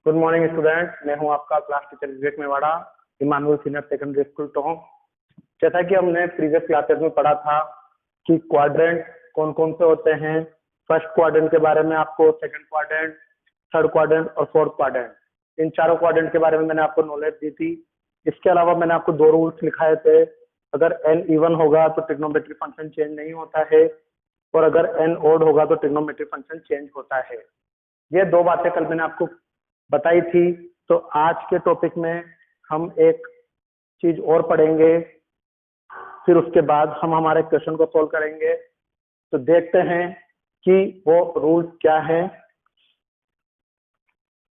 Good morning student, मैं हूं आपका class teacher Vivek Mewada, Emmanuel senior secondary school Tonk. जैसा कि हमने प्रीवियस क्लासेस में पढ़ा था कि क्वाड्रेंट कौन कौन से होते हैं। फर्स्ट क्वाड्रेंट के बारे में आपको, सेकंड क्वाड्रेंट, थर्ड क्वाड्रेंट और फोर्थ क्वाड्रेंट, इन चारों क्वाड्रेंट के बारे में मैंने आपको नॉलेज दी थी। इसके अलावा मैंने आपको दो रूल्स लिखाए थे। अगर n इवन होगा तो ट्रिग्नोमेट्रिक फंक्शन चेंज नहीं होता है, और अगर n ओड होगा तो ट्रिग्नोमेट्रिक फंक्शन चेंज होता है। ये दो बातें कल मैंने आपको बताई थी। तो आज के टॉपिक में हम एक चीज और पढ़ेंगे, फिर उसके बाद हम हमारे क्वेश्चन को सोल्व करेंगे। तो देखते हैं कि वो रूल्स क्या है।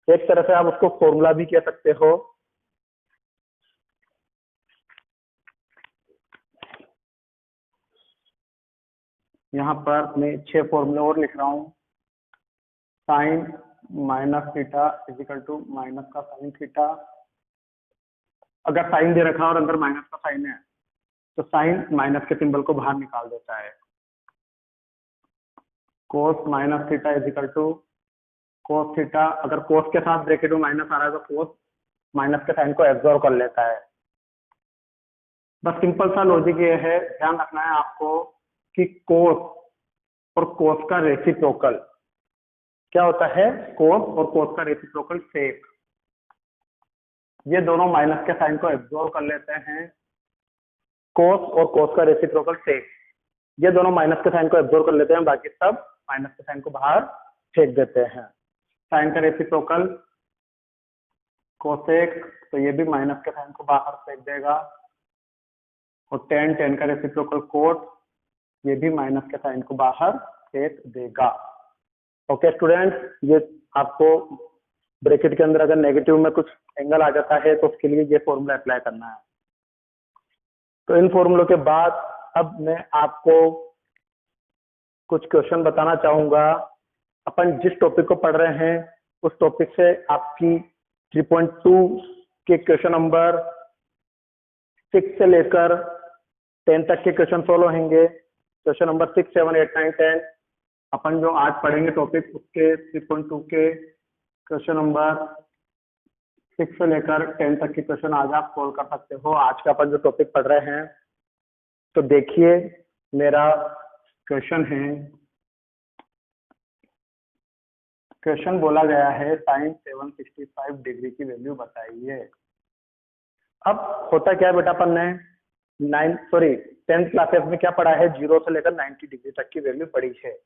एक तरह से आप उसको फॉर्मूला भी कह सकते हो। यहाँ पर मैं 6 फॉर्मूले और लिख रहा हूँ। Sine minus theta equal to minus का साइन थीटा। अगर साइन दे रखा है और अंदर माइनस का साइन है तो साइन माइनस के सिंबल को बाहर निकाल देता है। Cos minus theta equal to cos theta. अगर कोस के साथ ब्रैकेट में माइनस आ रहा है तो कोस माइनस के साइन को एब्जॉर्ब कर लेता है। बस सिंपल सा लॉजिक ये है, ध्यान रखना है आपको कि कोस और कोस का रेसिप्रोकल क्या होता है। कोस और कोस का रेसिप्रोकल सेक, ये दोनों माइनस के साइन को एब्जॉर्ब कर लेते हैं। कोस और कोस का रेसिप्रोकल सेक, ये दोनों माइनस के साइन को एब्जॉर्ब कर लेते हैं, बाकी सब माइनस के साइन को बाहर फेंक देते हैं। साइन का रेसिप्रोकल कोसेक, तो ये भी माइनस के साइन को बाहर फेंक देगा। और टेन का रेसिप्रोकल कोट, ये भी माइनस के साइन को बाहर फेंक देगा। ओके स्टूडेंट, ये आपको ब्रैकेट के अंदर अगर नेगेटिव में कुछ एंगल आ जाता है तो उसके लिए ये फॉर्मूला अप्लाई करना है। तो इन फॉर्मूलों के बाद अब मैं आपको कुछ क्वेश्चन बताना चाहूंगा। अपन जिस टॉपिक को पढ़ रहे हैं उस टॉपिक से आपकी 3.2 के क्वेश्चन नंबर 6 से लेकर 10 तक के क्वेश्चन सोल्व होंगे। क्वेश्चन नंबर 6, 7, 8, 9, 10 अपन जो आज पढ़ेंगे टॉपिक, उसके 3.2 के क्वेश्चन नंबर 6 से लेकर 10 तक के क्वेश्चन आज आप सोल्व कर सकते हो। आज का अपन जो टॉपिक पढ़ रहे हैं, तो देखिए मेरा क्वेश्चन है। क्वेश्चन बोला गया है साइन 765 डिग्री की वैल्यू बताइए। अब होता क्या है बेटा, अपन ने 10th क्लासेस में क्या पढ़ा है, 0 से लेकर 90 डिग्री तक की वैल्यू पढ़ी है।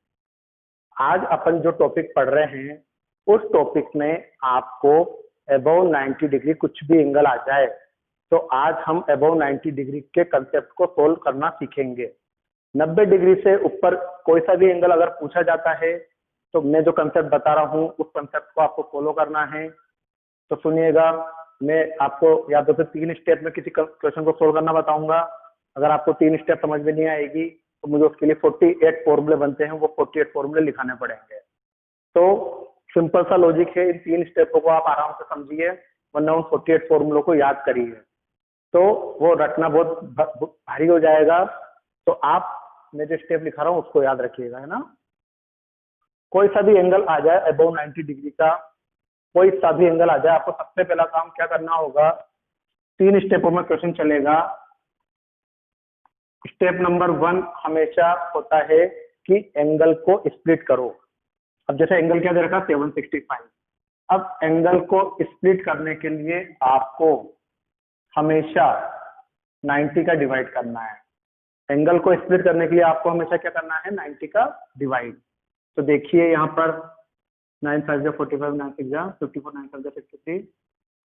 आज अपन जो टॉपिक पढ़ रहे हैं उस टॉपिक में आपको अबव 90 डिग्री कुछ भी एंगल आ जाए तो आज हम अबव 90 डिग्री के कंसेप्ट को सोल्व करना सीखेंगे। 90 डिग्री से ऊपर कोई सा भी एंगल अगर पूछा जाता है तो मैं जो कंसेप्ट बता रहा हूँ उस कंसेप्ट को आपको फॉलो करना है। तो सुनिएगा, मैं आपको या तो 3 स्टेप में किसी क्वेश्चन को सोल्व करना बताऊंगा। अगर आपको 3 स्टेप समझ में नहीं आएगी तो मुझे उसके लिए 48 फॉर्मूले बनते हैं, वो 48 फॉर्मूले लिखाने पड़ेंगे। तो सिंपल सा लॉजिक है, इन 3 स्टेपों को आप आराम से समझिए, वरना उन 48 फॉर्मूलों को याद करिए तो वो रटना बहुत भारी हो जाएगा। तो आप मैं जो स्टेप लिखा रहा हूँ उसको याद रखिएगा, है ना। कोई सा भी एंगल आ जाए अबव 90 डिग्री का, कोई सा भी एंगल आ जाए, आपको सबसे पहला काम क्या करना होगा, 3 स्टेपों में क्वेश्चन चलेगा। स्टेप नंबर 1 हमेशा होता है कि एंगल को स्प्लिट करो। अब जैसे एंगल क्या दे रखा, 765। अब एंगल को स्प्लिट करने के लिए आपको हमेशा 90 का डिवाइड करना है। एंगल को स्प्लिट करने के लिए आपको हमेशा क्या करना है, 90 का डिवाइड। तो देखिए यहाँ पर 9 5 जा 45, 9 6 जा 54, 9 7 जा 63,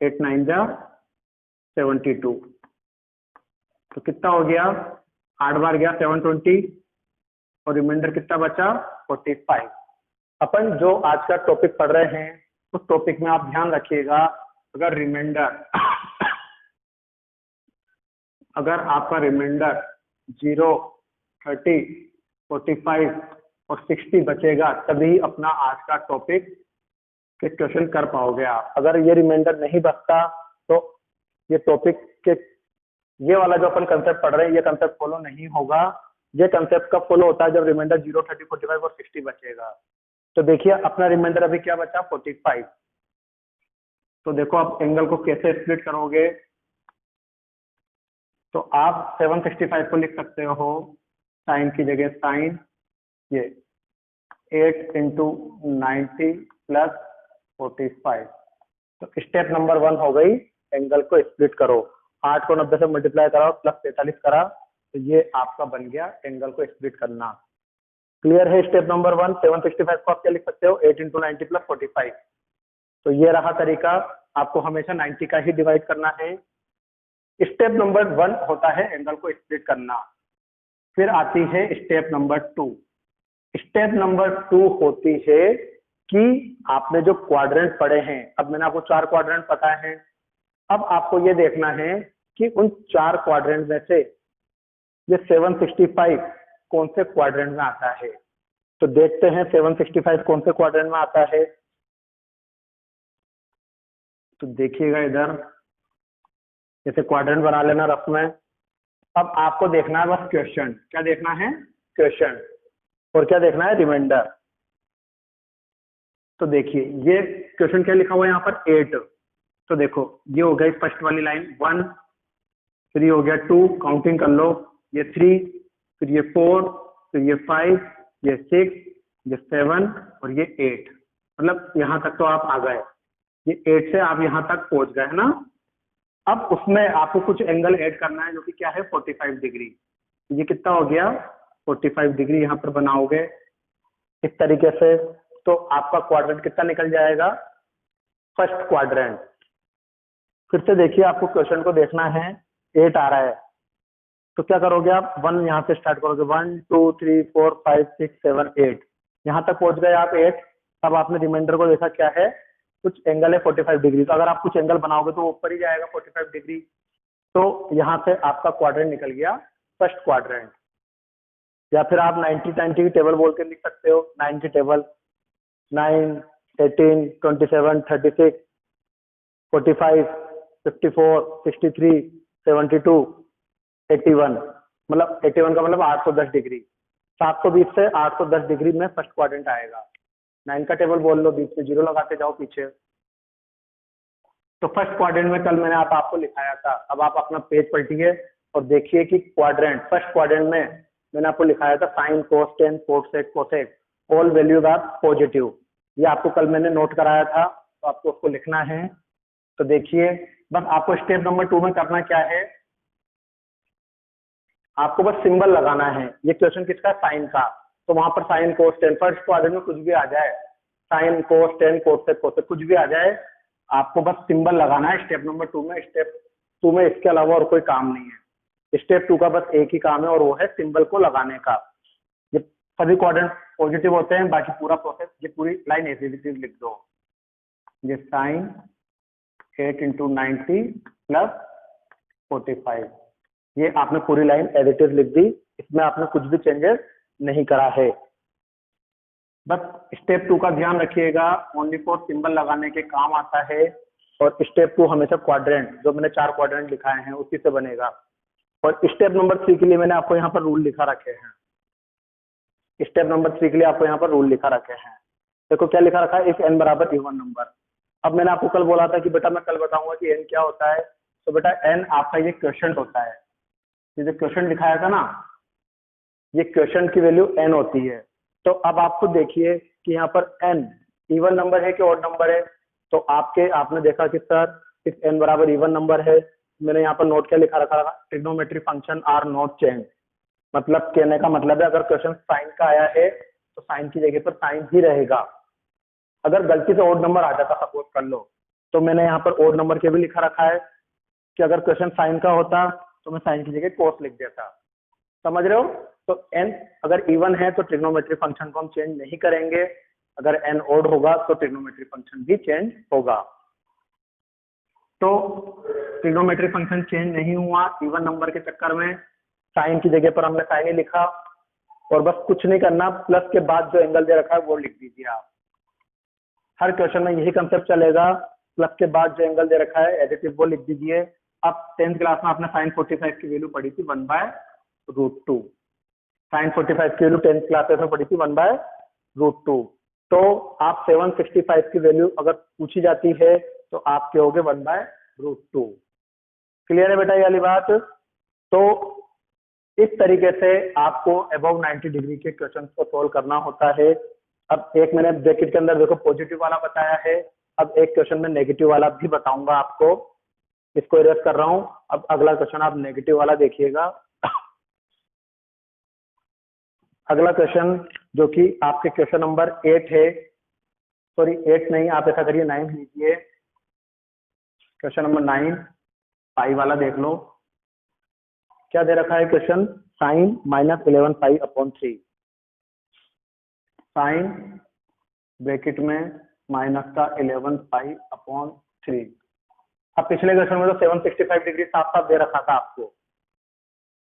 8 9 जा 72। तो कितना हो गया, 8 बार गया 720 और रिमाइंडर कितना बचा, 45। अपन जो आज का टॉपिक पढ़ रहे हैं उस टॉपिक में आप ध्यान रखिएगा, अगर रिमाइंडर अगर आपका रिमाइंडर 0, 30, 45 और 60 बचेगा तभी अपना आज का टॉपिक के क्वेश्चन कर पाओगे आप। अगर ये रिमाइंडर नहीं बचता तो ये टॉपिक के ये वाला जो अपन कंसेप्ट पढ़ रहे हैं ये कंसेप्ट फॉलो नहीं होगा। ये कंसेप्ट कब फॉलो होता है, जब रिमाइंडर 0, 30, 45 और 60 बचेगा। तो देखिए अपना रिमाइंडर अभी क्या बचा, 45। तो देखो आप एंगल को कैसे स्प्लिट करोगे, तो आप 765 को लिख सकते हो साइन की जगह साइन ये 8 इंटू 90 प्लस 45। तो स्टेप नंबर 1 हो गई, एंगल को स्प्लिट करो। 8 को 90 से मल्टीप्लाई कराओ प्लस 43 करा, तो ये आपका बन गया एंगल को स्प्लिट करना। क्लियर है स्टेप नंबर 1। 765 को आप क्या लिख सकते हो, 8 इंटू 90 प्लस 45। तो ये रहा तरीका, आपको हमेशा 90 का ही डिवाइड करना है। स्टेप नंबर 1 होता है एंगल को स्प्लिट करना। फिर आती है स्टेप नंबर 2। स्टेप नंबर 2 होती है कि आपने जो क्वाड्रेंट पढ़े हैं, अब मैंने आपको 4 क्वाड्रेंट बताए हैं, अब आपको ये देखना है कि उन 4 क्वाड्रेंट में से ये 765 कौन से क्वाड्रेंट में आता है। तो देखते हैं 765 कौन से क्वाड्रेंट में आता है। तो देखिएगा इधर, जैसे क्वाड्रेंट बना लेना रफ में। अब आपको देखना है बस क्वेश्चन, क्या देखना है, क्वेश्चन, और क्या देखना है, रिमाइंडर। तो देखिए ये क्वेश्चन क्या लिखा हुआ है यहाँ पर, 8। तो देखो ये हो गई फर्स्ट वाली लाइन 1, फिर ये हो गया 2, काउंटिंग कर लो, ये 3, फिर ये 4, फिर ये 5, ये 6, ये 7 और ये 8। मतलब यहाँ तक तो आप आ गए, ये 8 से आप यहाँ तक पहुंच गए है ना। अब उसमें आपको कुछ एंगल ऐड करना है जो कि क्या है, 45 डिग्री। ये कितना हो गया, 45 डिग्री यहाँ पर बनाओगे इस तरीके से, तो आपका क्वाड्रेंट कितना निकल जाएगा, फर्स्ट क्वाड्रेंट। फिर से देखिए आपको क्वेश्चन को देखना है, 8 आ रहा है, तो क्या करोगे आप, 1 यहाँ से स्टार्ट करोगे, 1 2 3 4 5 6 7 8, यहाँ तक पहुंच गए आप 8। अब आपने रिमाइंडर को देखा क्या है, कुछ एंगल है 45 डिग्री, तो अगर आप कुछ एंगल बनाओगे तो ऊपर ही जाएगा 45 डिग्री। तो यहाँ से आपका क्वाड्रेंट निकल गया फर्स्ट क्वाड्रेंट। या फिर आप 90 की टेबल बोल के लिख सकते हो, 9 की टेबल, 9 18 27 36 45 54 63 72 81, मतलब 81 का मतलब 810 डिग्री। 720 से 810 डिग्री में फर्स्ट क्वाड्रेंट आएगा। 9 का टेबल बोल लो, बीच में 0 लगाते जाओ पीछे। तो फर्स्ट क्वाड्रेंट में कल मैंने आपको लिखाया था। अब आप अपना पेज पलटिए और देखिए कि क्वाड्रेंट, फर्स्ट क्वाड्रेंट में मैंने आपको लिखाया था sine cos tan cosec cosec all values are positive. ये आपको कल मैंने नोट कराया था, तो आपको उसको लिखना है। तो देखिए बस आपको स्टेप नंबर 2 में करना क्या है, आपको बस सिंबल लगाना है। ये क्वेश्चन किसका, साइन का, तो वहां पर sign cos ten, first quadrant में कुछ भी आ जाए, sign cos tan cosec cosec कुछ भी आ जाए, आपको बस सिंबल लगाना है स्टेप नंबर 2 में। स्टेप 2 में इसके अलावा और कोई काम नहीं है। स्टेप 2 का बस एक ही काम है और वो है सिंबल को लगाने का। ये सभी क्वाड्रेंट पॉजिटिव होते हैं, बाकी पूरा प्रोसेस, ये पूरी लाइन ऐसे लिख दो, ये साइन 8 इंटू 90 प्लस 45, ये आपने पूरी लाइन एडिटिव लिख दी, इसमें आपने कुछ भी चेंजेस नहीं करा है। बस स्टेप 2 का ध्यान रखिएगा, ओनली फॉर सिंबल लगाने के काम आता है। और स्टेप 2 हमेशा क्वाड्रेंट, जो मैंने 4 क्वाड्रेंट लिखाए हैं उसी से बनेगा। और स्टेप नंबर 3 के लिए मैंने आपको यहाँ पर रूल लिखा रखे हैं। स्टेप नंबर 3 के लिए आपको यहाँ पर रूल लिखा रखे हैं। देखो क्या लिखा रखा है, इफ n बराबर इवन नंबर। अब मैंने आपको कल बोला था कि बेटा मैं कल बताऊंगा कि n क्या होता है। तो बेटा n आपका ये क्वेश्चन होता है, ये जो क्वेश्चन दिखाया था ना, ये क्वेश्चन की वैल्यू n होती है। तो अब आप खुद देखिए कि यहाँ पर n इवन नंबर है कि ऑड नंबर है। तो आपने देखा कि सर इफ n बराबर इवन नंबर है, मैंने यहाँ पर नोट क्या लिखा रखा था, trigonometry function are not change. मतलब कहने का मतलब है अगर क्वेश्चन साइन का आया है तो साइन की जगह पर साइन ही रहेगा। अगर गलती से ऑड नंबर आ जाता, सपोज कर लो, तो मैंने यहाँ पर ऑड नंबर के भी लिखा रखा है कि अगर क्वेश्चन साइन का होता तो मैं साइन की जगह कोस लिख देता। समझ रहे हो। तो n अगर इवन है तो ट्रिग्नोमेट्री फंक्शन को हम चेंज नहीं करेंगे, अगर n ऑड होगा तो ट्रिग्नोमेट्री फंक्शन भी चेंज होगा। तो ट्रिग्नोमेट्री फंक्शन चेंज नहीं हुआ इवन नंबर के चक्कर में, साइन की जगह पर हमने साइन ही लिखा। और बस कुछ नहीं करना, प्लस के बाद जो एंगल दे रखा है वो लिख दीजिए आप। हर क्वेश्चन में यही कंसेप्ट चलेगा, प्लस के बाद जो एंगल दे रखा है एडिटिव वो लिख दीजिए। अब 10th क्लास में आपने साइन 45 की वैल्यू पढ़ी थी 1/√2। साइन 45 की वैल्यू 10th क्लास में पढ़ी थी 1/√2। तो आप 765 की वैल्यू अगर पूछी जाती है तो आप क्या होगे 1/√2। क्लियर है बेटा ये वाली बात। तो इस तरीके से आपको अबव 90 डिग्री के क्वेश्चन को सोल्व करना होता है। अब एक मैंने ब्रैकेट के अंदर देखो पॉजिटिव वाला बताया है, अब एक क्वेश्चन में नेगेटिव वाला भी बताऊंगा आपको, इसको इरेज कर रहा हूं। अब अगला क्वेश्चन आप नेगेटिव वाला देखिएगा। अगला क्वेश्चन जो कि आपके क्वेश्चन नंबर 8 है, सॉरी 8 नहीं, आप ऐसा करिए 9 लीजिए। क्वेश्चन नंबर 9 पाई वाला देख लो। क्या दे रखा है question, sine -11 pi upon 3, sine bracket में माइनस का 11 पाई अपॉन 3। अब पिछले क्वेश्चन में तो 765 डिग्री साफ साफ दे रखा था आपको।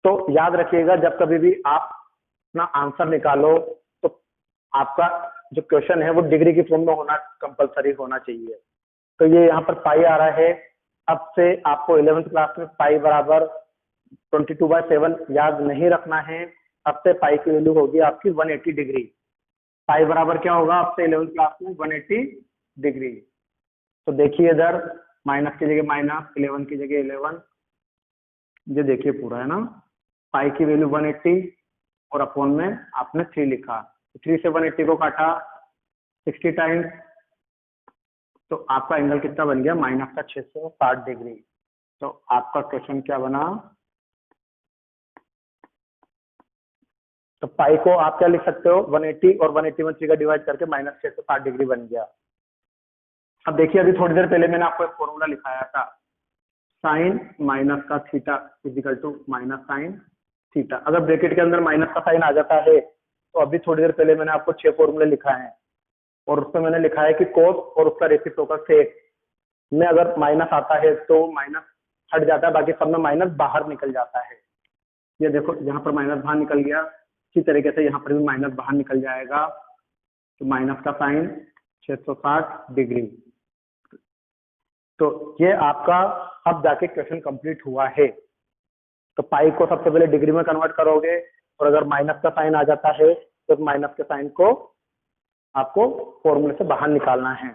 तो याद रखिएगा जब कभी भी आप अपना आंसर निकालो तो आपका जो क्वेश्चन है वो डिग्री की फॉर्म में होना कंपलसरी होना चाहिए। तो ये यहाँ पर पाई आ रहा है। अब से आपको 11th क्लास में पाई बराबर 22/7 याद नहीं रखना है। अब से पाई की वैल्यू होगी आपकी 180 डिग्री। पाई बराबर क्या होगा अब से 11th क्लास में 180 डिग्री। तो देखिए इधर माइनस की जगह माइनस, 11 की जगह 11, ये देखिए पूरा है ना। पाई की वैल्यू 180 और अपॉन में आपने 3 लिखा, 3 से 180 को काटा 60 टाइम्स, तो आपका एंगल कितना बन गया माइनस का 660 डिग्री। तो आपका क्वेश्चन क्या बना, तो पाई को आप क्या लिख सकते हो 180 और 180 में 3 का डिवाइड करके माइनस 660 डिग्री बन गया। अब देखिए अभी थोड़ी देर पहले मैंने आपको एक फॉर्मूला लिखाया था, साइन माइनस का theta equal to minus sine theta. अगर ब्रैकेट के अंदर माइनस का साइन आ जाता है तो अभी थोड़ी देर पहले मैंने आपको 6 फॉर्मूले लिखा है और उसमें मैंने लिखा है कि कोस और उसका रेसिप्रोकल सेक में अगर माइनस आता है तो माइनस हट जाता है, बाकी सब में माइनस बाहर निकल जाता है। ये देखो यहाँ पर माइनस बाहर निकल गया, इसी तरीके से यहाँ पर भी माइनस बाहर निकल जाएगा। तो माइनस का साइन 660 डिग्री। तो ये आपका अब जाके क्वेश्चन कंप्लीट हुआ है। तो पाई को सबसे पहले डिग्री में कन्वर्ट करोगे और अगर माइनस का साइन आ जाता है तो माइनस के साइन को आपको फॉर्मूले से बाहर निकालना है।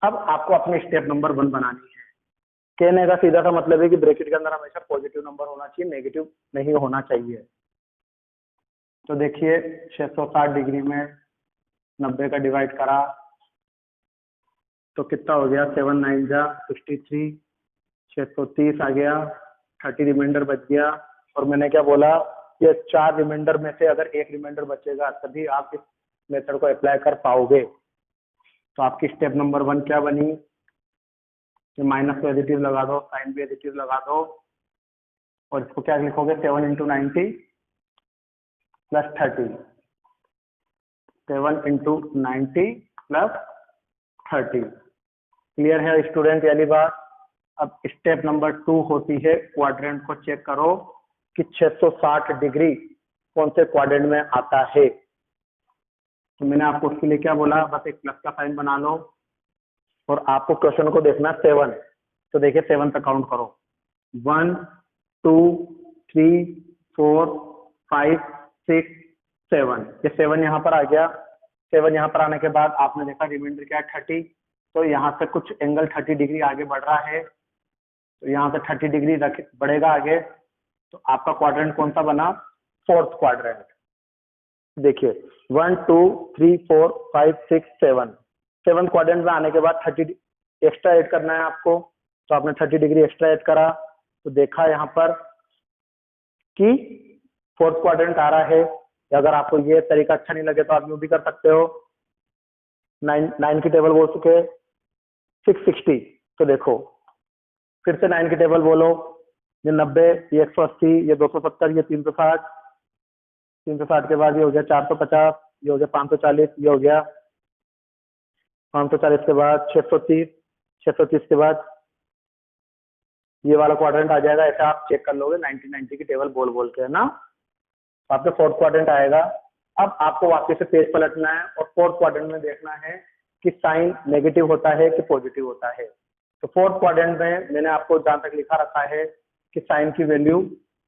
अब आपको अपने स्टेप नंबर 1 बनानी है। कहने का सीधा सा मतलब है कि ब्रैकेट के अंदर हमेशा पॉजिटिव नंबर होना चाहिए, नेगेटिव नहीं होना चाहिए। तो देखिए 660 डिग्री में 90 का डिवाइड करा तो कितना हो गया, 7 9 जा 63, 630 आ गया, 30 रिमाइंडर बच गया। और मैंने क्या बोला, ये 4 रिमाइंडर में से अगर 1 रिमाइंडर बचेगा तभी आप इस मेथड को अप्लाई कर पाओगे। तो आपकी स्टेप नंबर 1 क्या बनी, कि माइनस को एडिटिव लगा दो, साइन भी एडिटिव लगा दो और इसको क्या लिखोगे 7 × 90 + 30, 7 × 90 + 30। क्लियर है स्टूडेंट वाली बात। अब स्टेप नंबर 2 होती है क्वाड्रेंट को चेक करो कि 660 डिग्री कौन से क्वाड्रेंट में आता है। तो मैंने आपको उसके लिए क्या बोला, बस एक प्लस का साइन बना लो और आपको क्वेश्चन को देखना 7। तो देखिए 7 तक काउंट करो, 1 2 3 4 5 6 7। ये 7 यहाँ पर आ गया। 7 यहाँ पर आने के बाद आपने देखा रिमाइंडर क्या है 30, तो यहाँ से कुछ एंगल 30 डिग्री आगे बढ़ रहा है, तो यहाँ से 30 डिग्री बढ़ेगा आगे। तो आपका क्वाड्रेंट कौन सा बना, 4th क्वाड्रेंट। देखिए 1 2 3 4 5 6 7, 7th क्वाड्रेंट में आने के बाद 30 एक्स्ट्रा ऐड करना है आपको। तो आपने 30 डिग्री एक्स्ट्रा ऐड करा तो देखा यहाँ पर कि 4th क्वाड्रेंट आ रहा है। अगर आपको ये तरीका अच्छा नहीं लगे तो आप यूँ भी कर सकते हो। 9 की टेबल बोल चुके 660, तो देखो फिर से 9 की टेबल बोलो, ये 90, ये 180, ये 270, ये 360, 360 के बाद ये हो गया 450, ये हो गया 540, ये हो गया 540 के बाद 630, 630 के बाद ये वाला क्वाड्रेंट आ जाएगा। ऐसा आप चेक कर लोगे 90 की टेबल बोल बोल के, है ना। आपका 4th क्वाड्रेंट आएगा। अब आपको वापस से पेज पलटना है और 4th क्वाड्रेंट में देखना है कि साइन नेगेटिव होता है कि पॉजिटिव होता है। तो 4th क्वाड्रेंट में मैंने आपको जहां तक लिखा रखा है कि साइन की वैल्यू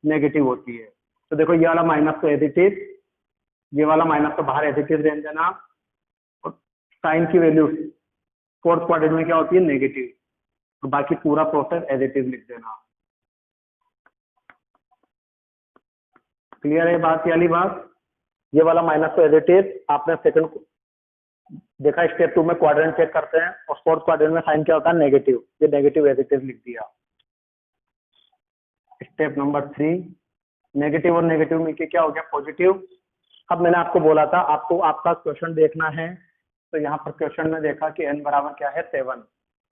नेगेटिव होती है। तो देखो ये वाला माइनस को एडिटिव, ये वाला माइनस को बाहर एडिटिव रहने देना, और साइन की वैल्यू 4th क्वाड्रेंट में क्या होती है, नेगेटिव। और बाकी पूरा प्रोसेस एज इट इज लिख देना। क्लियर है बात, ये वाली बात? ये वाला माइनस तो एज इट इज आपने सेकंड देखा। स्टेप 2 में क्वाड्रेंट चेक करते हैं और फोर्थ क्वाड्रेंट में साइन क्या होता है, नेगेटिव। ये नेगेटिव एज इट इज लिख दिया। स्टेप नंबर 3, नेगेटिव और नेगेटिव मिलके क्या हो गया, पॉजिटिव। अब मैंने आपको बोला था आपको आपका क्वेश्चन देखना है, तो यहाँ पर क्वेश्चन में देखा कि n बराबर क्या है 7,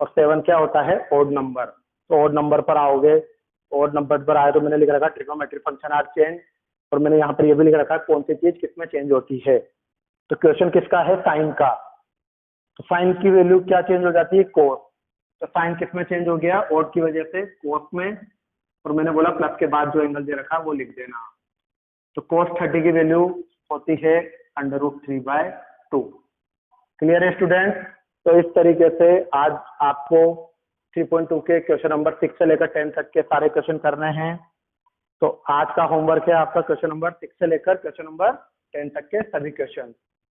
और 7 क्या होता है, ओड नंबर। तो ओड नंबर पर आओगे, ओड नंबर पर आए तो मैंने लिख रखा ट्रिग्नोमेट्रिक फंक्शन आर चेंज, और मैंने यहाँ पर ये भी लिख रखा कौन सी चीज किसमें चेंज होती है। तो क्वेश्चन किसका है, साइन का। तो साइन की वैल्यू क्या चेंज हो जाती है, कोस। तो साइन किसमें चेंज हो गया, ओड की वजह से कोस में, और मैंने बोला प्लस के बाद जो एंगल दे रखा वो लिख देना। तो कोस 30 की वैल्यू होती है √3/2। क्लियर है स्टूडेंट? तो इस तरीके से आज आपको 3.2 के क्वेश्चन नंबर 6 से लेकर 10 तक के सारे क्वेश्चन करने हैं। तो आज का होमवर्क है आपका क्वेश्चन नंबर 6 से लेकर क्वेश्चन नंबर 10 तक के सभी क्वेश्चन।